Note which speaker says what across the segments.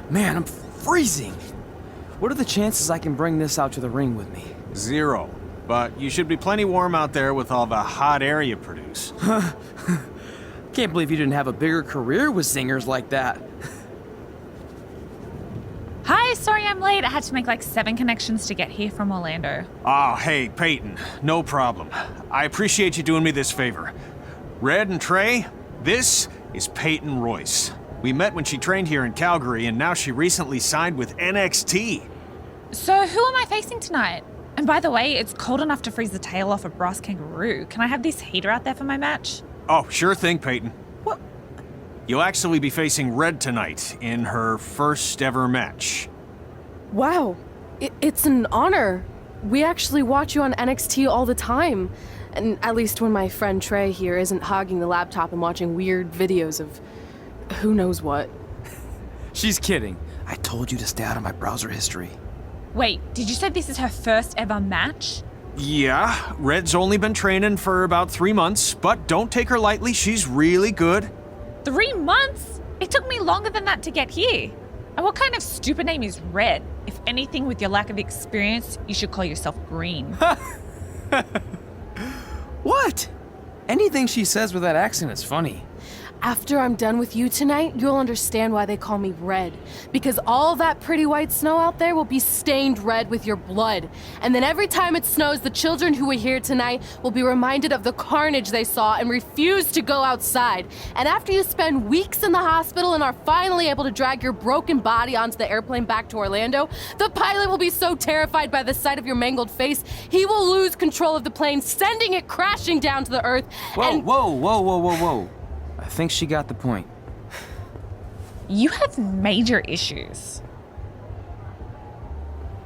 Speaker 1: Man, I'm freezing. What are the chances I can bring this out to the ring with me?
Speaker 2: 0. But you should be plenty warm out there with all the hot air you produce.
Speaker 1: Can't believe you didn't have a bigger career with singers like that.
Speaker 3: Hi, sorry I'm late. I had to make like 7 connections to get here from Orlando.
Speaker 2: Oh, hey, Peyton. No problem. I appreciate you doing me this favor. Red and Trey, this is Peyton Royce. We met when she trained here in Calgary, and now she recently signed with NXT.
Speaker 3: So who am I facing tonight? And by the way, it's cold enough to freeze the tail off a brass kangaroo. Can I have this heater out there for my match?
Speaker 2: Oh, sure thing, Peyton.
Speaker 1: What?
Speaker 2: You'll actually be facing Red tonight in her first ever match.
Speaker 4: Wow, it's an honor. We actually watch you on NXT all the time. And at least when my friend Trey here isn't hogging the laptop and watching weird videos of who knows what.
Speaker 1: She's kidding. I told you to stay out of my browser history.
Speaker 3: Wait, did you say this is her first ever match?
Speaker 2: Yeah, Red's only been training for about 3 months, but don't take her lightly, she's really good.
Speaker 3: 3 months? It took me longer than that to get here. And what kind of stupid name is Red? If anything, with your lack of experience, you should call yourself Green.
Speaker 1: What? Anything she says with that accent is funny.
Speaker 4: After I'm done with you tonight, you'll understand why they call me Red. Because all that pretty white snow out there will be stained red with your blood. And then every time it snows, the children who were here tonight will be reminded of the carnage they saw and refuse to go outside. And after you spend weeks in the hospital and are finally able to drag your broken body onto the airplane back to Orlando, the pilot will be so terrified by the sight of your mangled face, he will lose control of the plane, sending it crashing down to the earth.
Speaker 1: Whoa. I think she got the point.
Speaker 3: You have major issues.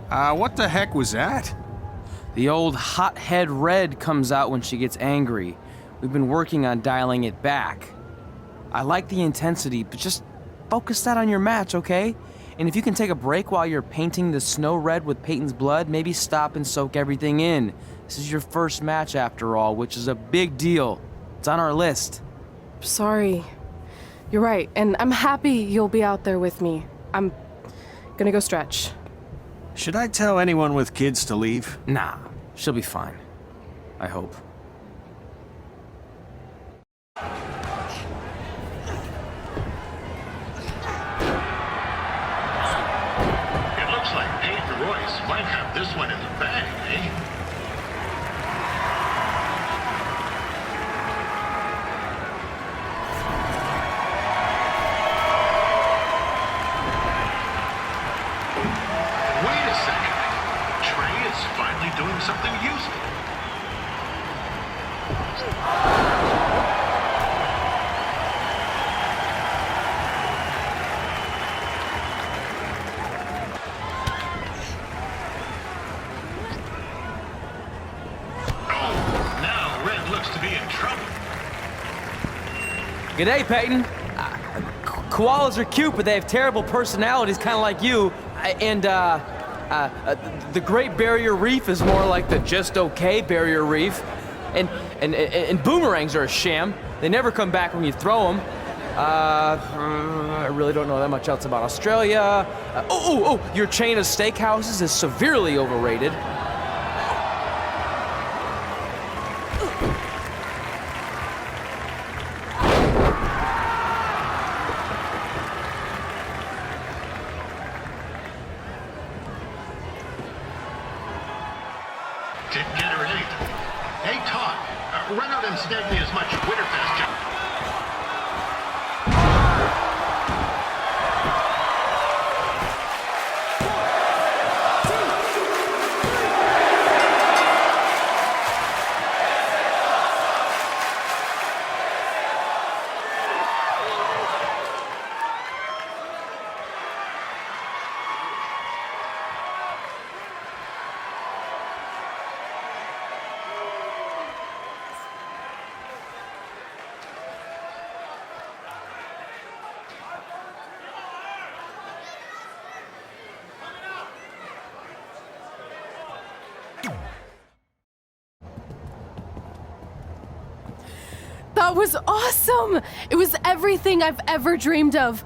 Speaker 2: What the heck was that?
Speaker 1: The old hothead Red comes out when she gets angry. We've been working on dialing it back. I like the intensity, but just focus that on your match, okay? And if you can take a break while you're painting the snow red with Peyton's blood, maybe stop and soak everything in. This is your first match after all, which is a big deal. It's on our list.
Speaker 4: Sorry. You're right, and I'm happy you'll be out there with me. I'm gonna go stretch.
Speaker 2: Should I tell anyone with kids to leave?
Speaker 1: Nah, she'll be fine. I hope.
Speaker 5: It looks like Peyton Royce might have this one in the bag, eh? Wait a second. Trey is finally doing something useful. Oh, now Red looks to be in trouble.
Speaker 1: G'day, Peyton. Koalas are cute, but they have terrible personalities, kind of like you. The Great Barrier Reef is more like the just okay Barrier Reef. And boomerangs are a sham. They never come back when you throw them. I really don't know that much else about Australia. Your chain of steakhouses is severely overrated.
Speaker 5: Didn't get her anything. Hey, Todd, run out and snag me as much Winterfest.
Speaker 4: That was awesome! It was everything I've ever dreamed of.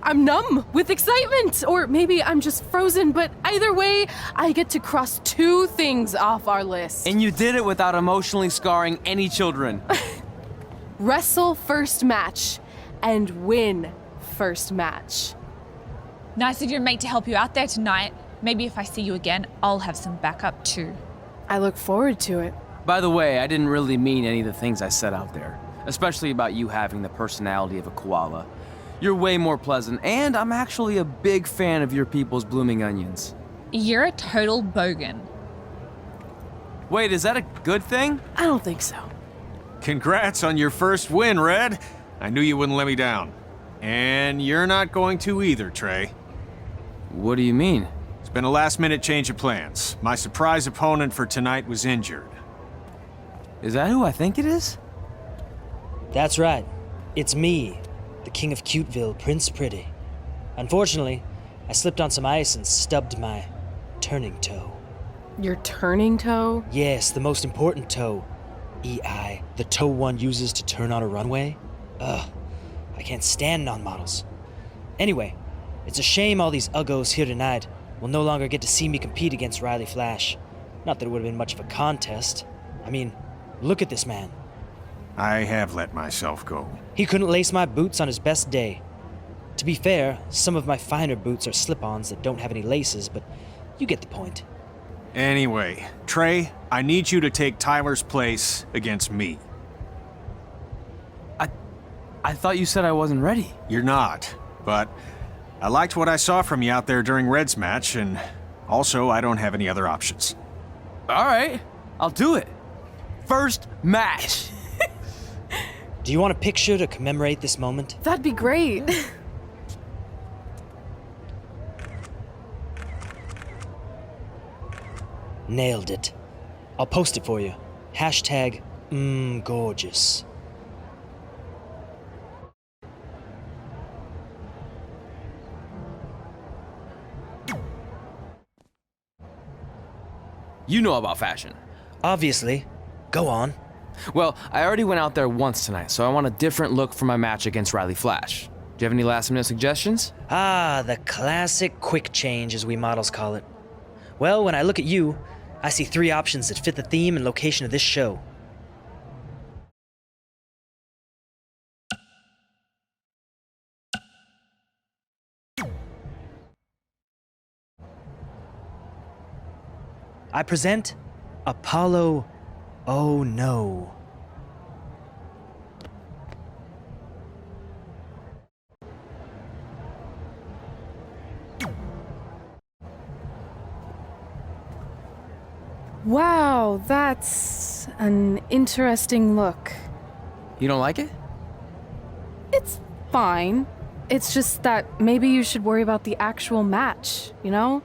Speaker 4: I'm numb with excitement, or maybe I'm just frozen, but either way, I get to cross 2 things off our list.
Speaker 1: And you did it without emotionally scarring any children.
Speaker 4: Wrestle first match and win first match.
Speaker 3: Nice of your mate to help you out there tonight. Maybe if I see you again, I'll have some backup too.
Speaker 4: I look forward to it.
Speaker 1: By the way, I didn't really mean any of the things I said out there, especially about you having the personality of a koala. You're way more pleasant, and I'm actually a big fan of your people's blooming onions.
Speaker 3: You're a total bogan.
Speaker 1: Wait, is that a good thing?
Speaker 4: I don't think so.
Speaker 2: Congrats on your first win, Red. I knew you wouldn't let me down. And you're not going to either, Trey.
Speaker 1: What do you mean?
Speaker 2: It's been a last-minute change of plans. My surprise opponent for tonight was injured.
Speaker 1: Is that who I think it is?
Speaker 6: That's right. It's me, the King of Cuteville, Prince Pretty. Unfortunately, I slipped on some ice and stubbed my turning toe.
Speaker 4: Your turning toe?
Speaker 6: Yes, the most important toe. EI, the toe one uses to turn on a runway. Ugh, I can't stand non-models. Anyway, it's a shame all these uggos here tonight will no longer get to see me compete against Riley Flash. Not that it would have been much of a contest. I mean, look at this man.
Speaker 2: I have let myself go.
Speaker 6: He couldn't lace my boots on his best day. To be fair, some of my finer boots are slip-ons that don't have any laces, but you get the point.
Speaker 2: Anyway, Trey, I need you to take Tyler's place against me.
Speaker 1: I thought you said I wasn't ready.
Speaker 2: You're not, but I liked what I saw from you out there during Red's match, and also I don't have any other options.
Speaker 1: All right, I'll do it. First match.
Speaker 6: Do you want a picture to commemorate this moment?
Speaker 4: That'd be great.
Speaker 6: Nailed it. I'll post it for you. Hashtag gorgeous.
Speaker 1: You know about fashion.
Speaker 6: Obviously. Go on.
Speaker 1: Well, I already went out there once tonight, so I want a different look for my match against Riley Flash. Do you have any last-minute suggestions?
Speaker 6: Ah, the classic quick change, as we models call it. Well, when I look at you, I see 3 options that fit the theme and location of this show. I present Apollo Oh No.
Speaker 4: Wow, that's an interesting look.
Speaker 1: You don't like it?
Speaker 4: It's fine. It's just that maybe you should worry about the actual match, you know?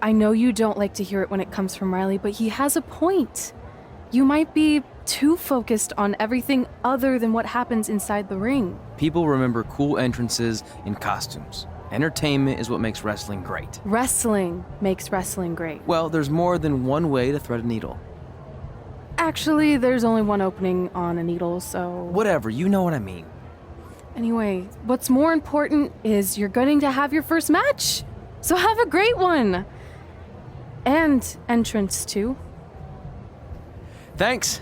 Speaker 4: I know you don't like to hear it when it comes from Riley, but he has a point. You might be too focused on everything other than what happens inside the ring.
Speaker 1: People remember cool entrances and costumes. Entertainment is what makes wrestling great.
Speaker 4: Wrestling makes wrestling great.
Speaker 1: Well, there's more than one way to thread a needle.
Speaker 4: Actually, there's only one opening on a needle, so...
Speaker 1: Whatever, you know what I mean.
Speaker 4: Anyway, what's more important is you're going to have your first match. So have a great one. And entrance, too.
Speaker 1: Thanks.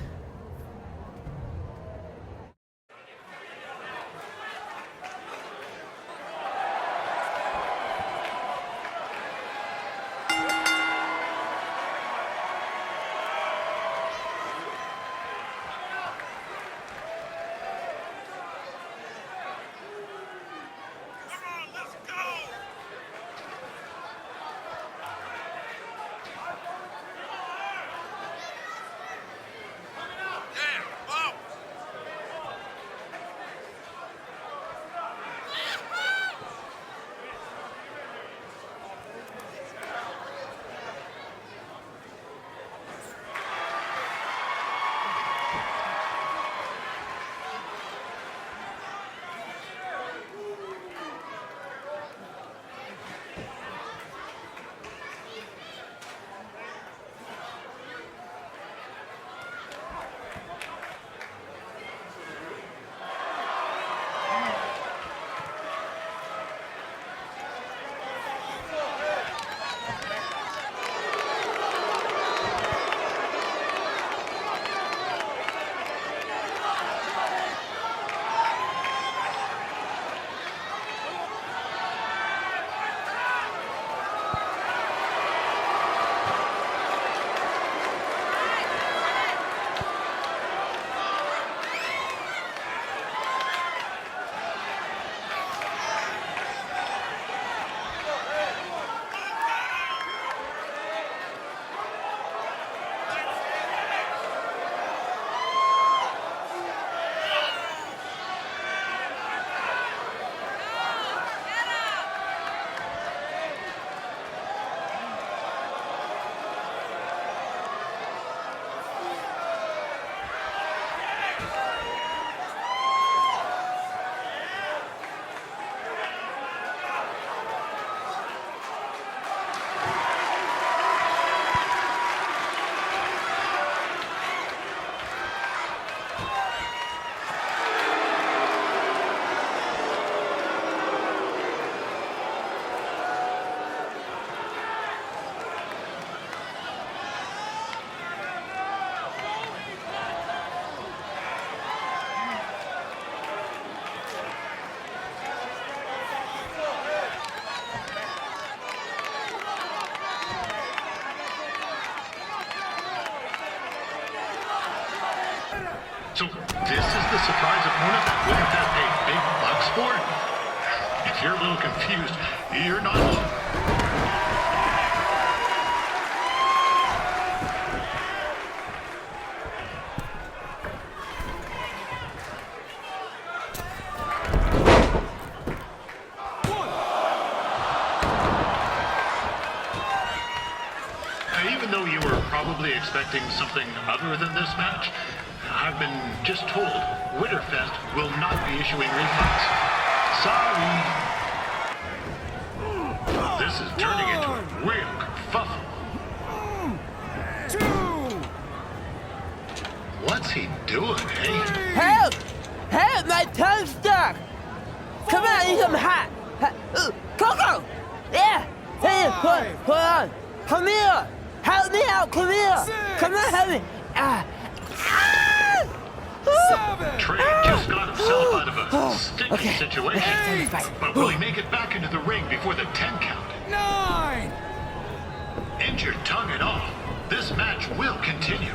Speaker 5: surprise opponent that Winterfest paid big bucks for? If you're a little confused, you're not alone. Even though you were probably expecting something other than this match, I've been just told Winterfest will not be issuing refunds. Sorry. This is turning into a real kerfuffle. What's he doing, eh?
Speaker 7: Help! Help! My tongue's stuck! Come on, I need some hot! Coco! Yeah! Hey, hold on! Come here! Help me out! Come here! Come on, help me!
Speaker 5: Trey just got himself out of a sticky situation. But will he make it back into the ring before the 10 count?
Speaker 8: 9!
Speaker 5: Injured tongue and all, this match will continue.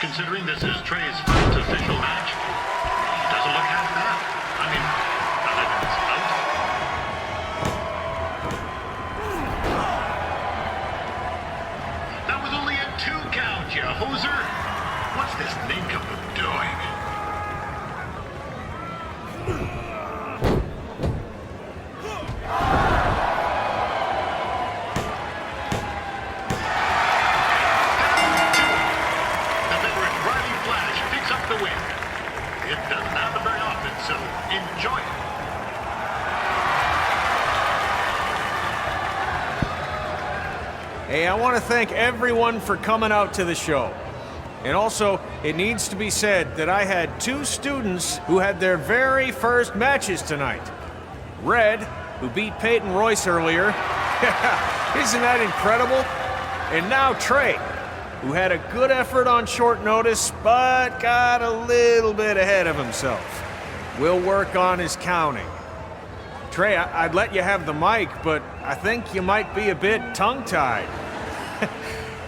Speaker 5: Considering this is Trey's first official match, doesn't look half bad. I mean, other than his out. That was only a 2 count, you hoser. What's this nincompoop doing? It doesn't happen very often, so enjoy it.
Speaker 2: Hey, I want to thank everyone for coming out to the show. And also, it needs to be said that I had 2 students who had their very first matches tonight. Red, who beat Peyton Royce earlier. Isn't that incredible? And now Trey, who had a good effort on short notice, but got a little bit ahead of himself. We'll work on his counting. Trey, I'd let you have the mic, but I think you might be a bit tongue-tied.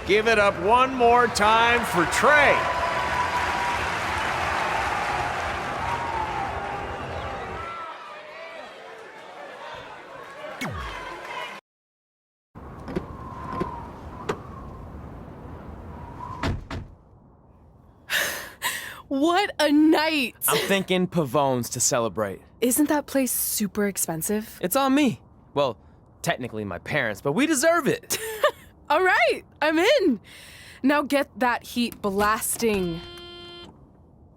Speaker 2: Give it up one more time for Trey.
Speaker 4: What a night!
Speaker 1: I'm thinking Pavone's to celebrate.
Speaker 4: Isn't that place super expensive?
Speaker 1: It's on me. Well, technically my parents, but we deserve it.
Speaker 4: All right, I'm in. Now get that heat blasting.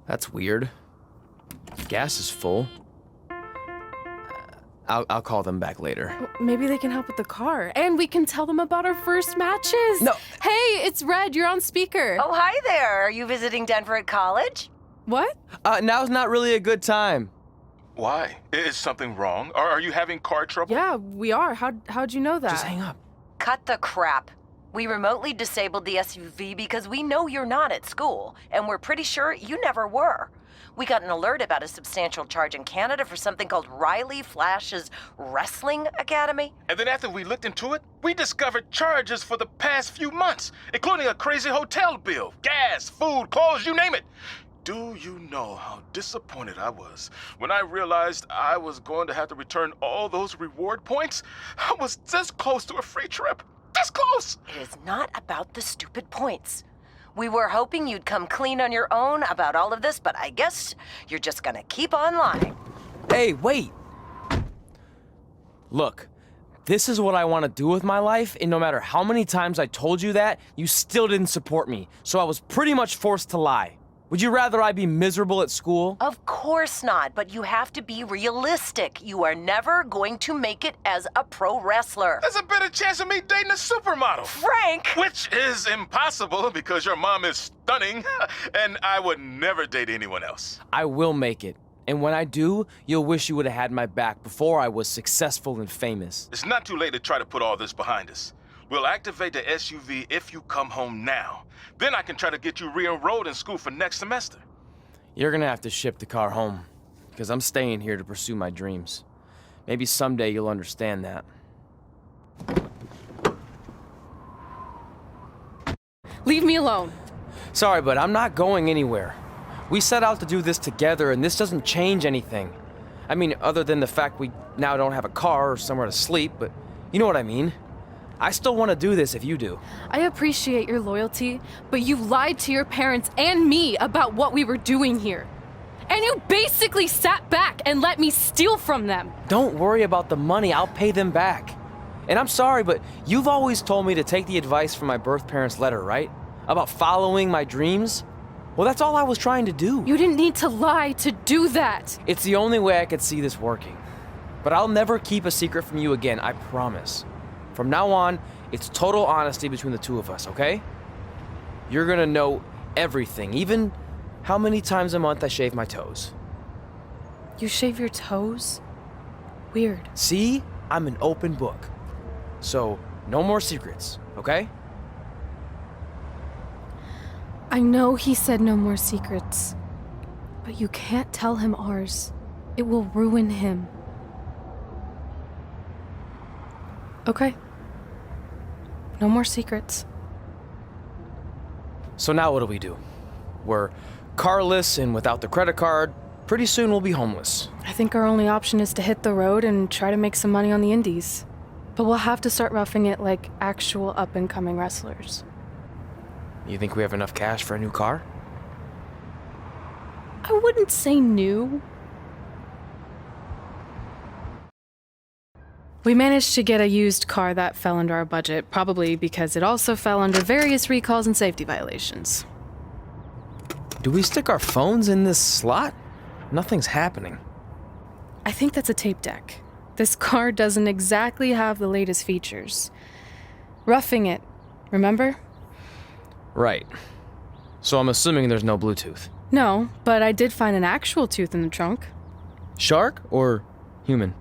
Speaker 1: That's weird. Gas is full. I'll call them back later.
Speaker 4: Maybe they can help with the car, and we can tell them about our first matches.
Speaker 1: No.
Speaker 4: Hey, it's Red. You're on speaker.
Speaker 9: Oh, hi there. Are you visiting Denver at college?
Speaker 4: What?
Speaker 1: Now's not really a good time.
Speaker 8: Why? Is something wrong? Or are you having car trouble?
Speaker 4: Yeah, we are. How'd you know that?
Speaker 1: Just hang up.
Speaker 9: Cut the crap. We remotely disabled the SUV because we know you're not at school, and we're pretty sure you never were. We got an alert about a substantial charge in Canada for something called Riley Flash's Wrestling Academy.
Speaker 8: And then after we looked into it, we discovered charges for the past few months, including a crazy hotel bill, gas, food, clothes, you name it. Do you know how disappointed I was when I realized I was going to have to return all those reward points? I was this close to a free trip. This close!
Speaker 9: It is not about the stupid points. We were hoping you'd come clean on your own about all of this, but I guess you're just gonna keep on lying.
Speaker 1: Hey, wait. Look, this is what I want to do with my life, and no matter how many times I told you that, you still didn't support me, so I was pretty much forced to lie. Would you rather I be miserable at school?
Speaker 9: Of course not, but you have to be realistic. You are never going to make it as a pro wrestler.
Speaker 8: There's a better chance of me dating a supermodel.
Speaker 9: Frank!
Speaker 8: Which is impossible because your mom is stunning, and I would never date anyone else.
Speaker 1: I will make it. And when I do, you'll wish you would have had my back before I was successful and famous.
Speaker 8: It's not too late to try to put all this behind us. We'll activate the SUV if you come home now. Then I can try to get you re-enrolled in school for next semester.
Speaker 1: You're gonna have to ship the car home. because I'm staying here to pursue my dreams. Maybe someday you'll understand that.
Speaker 4: Leave me alone.
Speaker 1: Sorry, but I'm not going anywhere. We set out to do this together, and this doesn't change anything. I mean, other than the fact we now don't have a car or somewhere to sleep, but you know what I mean. I still want to do this if you do.
Speaker 4: I appreciate your loyalty, but you lied to your parents and me about what we were doing here. And you basically sat back and let me steal from them.
Speaker 1: Don't worry about the money, I'll pay them back. And I'm sorry, but you've always told me to take the advice from my birth parents' letter, right? About following my dreams? Well, that's all I was trying to do.
Speaker 4: You didn't need to lie to do that.
Speaker 1: It's the only way I could see this working. But I'll never keep a secret from you again, I promise. From now on, it's total honesty between the two of us, okay? You're gonna know everything, even how many times a month I shave my toes.
Speaker 4: You shave your toes? Weird.
Speaker 1: See? I'm an open book. So, no more secrets, okay?
Speaker 4: I know he said no more secrets, but you can't tell him ours. It will ruin him. Okay. No more secrets.
Speaker 1: So now what do? We're carless and without the credit card. Pretty soon we'll be homeless.
Speaker 4: I think our only option is to hit the road and try to make some money on the indies. But we'll have to start roughing it like actual up-and-coming wrestlers.
Speaker 1: You think we have enough cash for a new car?
Speaker 4: I wouldn't say new. We managed to get a used car that fell under our budget, probably because it also fell under various recalls and safety violations.
Speaker 1: Do we stick our phones in this slot? Nothing's happening.
Speaker 4: I think that's a tape deck. This car doesn't exactly have the latest features. Roughing it, remember?
Speaker 1: Right. So I'm assuming there's no Bluetooth.
Speaker 4: No, but I did find an actual tooth in the trunk.
Speaker 1: Shark or human?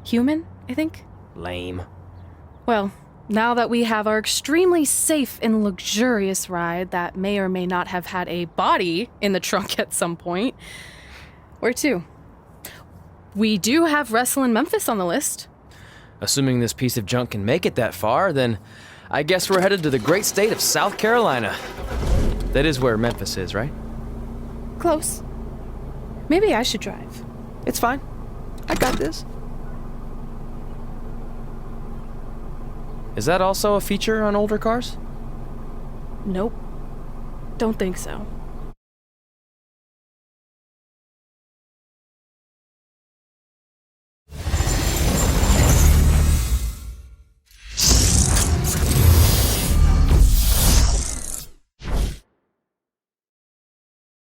Speaker 4: Human, I think.
Speaker 1: Lame.
Speaker 4: Well, now that we have our extremely safe and luxurious ride that may or may not have had a body in the trunk at some point, where to? We do have Wrestle in Memphis on the list.
Speaker 1: Assuming this piece of junk can make it that far, then I guess we're headed to the great state of South Carolina. That is where Memphis is, right?
Speaker 4: Close. Maybe I should drive.
Speaker 1: It's fine. I got this. Is that also a feature on older cars?
Speaker 4: Nope. Don't think so.